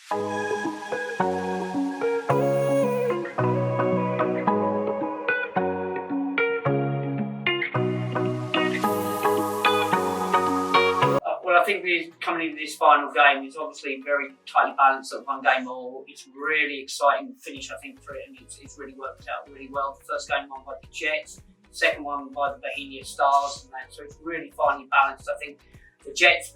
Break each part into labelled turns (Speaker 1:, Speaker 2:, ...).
Speaker 1: Well, I think we're coming into this final game. It's obviously very tightly balanced at one game all. It's really exciting finish, I think, for it, and it's really worked out really well. The first game won by the Jets, the second one by the Bohemia Stars, and that. So it's really finely balanced. I think the Jets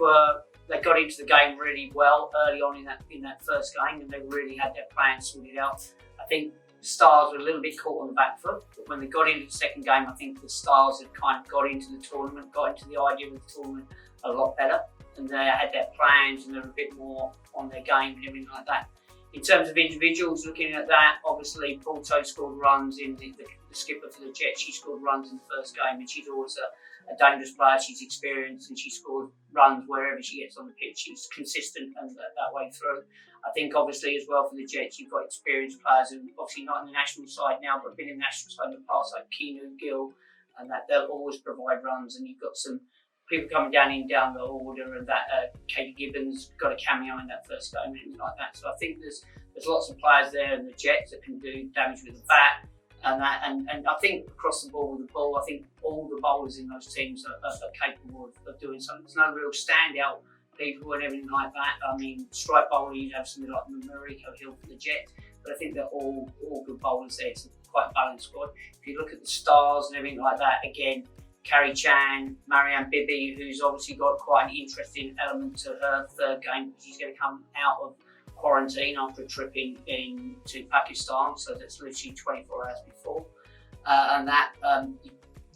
Speaker 1: they got into the game really well early on in that first game, and they really had their plans sorted out. I think the Stars were a little bit caught on the back foot, but when they got into the second game, I think the Stars had kind of got into the tournament, got into the idea of the tournament a lot better, and they had their plans and they were a bit more on their game and everything like that. In terms of individuals, looking at that, obviously Porto scored runs in the skipper for the Jets. She scored runs in the first game, and she's always a dangerous player. She's experienced, and she scored runs wherever she gets on the pitch. She's consistent and that way through. I think obviously as well for the Jets, you've got experienced players who obviously not in the national side now, but been in the national side in the past, like Keanu Gill, and that they'll always provide runs. And you've got some people coming down the order, and that Katie Gibbons got a cameo in that first game and everything like that. So I think there's lots of players there in the Jets that can do damage with the bat, and I think across the board with the ball, I think all the bowlers in those teams are capable of doing something. There's no real standout people and everything like that. I mean, strike bowler, you'd have somebody like Mariko Hill for the Jets, but I think they're all good bowlers there. It's quite a balanced squad. If you look at the Stars and everything like that, again, Carrie Chan, Marianne Bibby, who's obviously got quite an interesting element to her third game. She's going to come out of quarantine after a trip into Pakistan, so that's literally 24 hours before.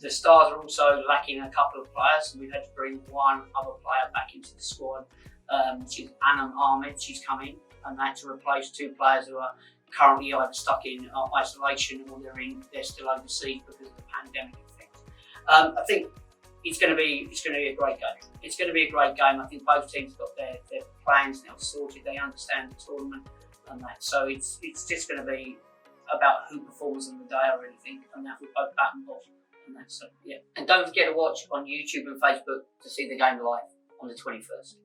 Speaker 1: The Stars are also lacking a couple of players, so we've had to bring one other player back into the squad, which is Anam Ahmed. She's coming, and that to replace two players who are currently either stuck in isolation or they're still overseas because of the pandemic. I think it's going to be a great game. It's going to be a great game. I think both teams have got their plans now sorted. They understand the tournament and that. So it's just going to be about who performs on the day, I really think, and that with both bat and ball. And that. So yeah. And don't forget to watch on YouTube and Facebook to see the game live on the 21st.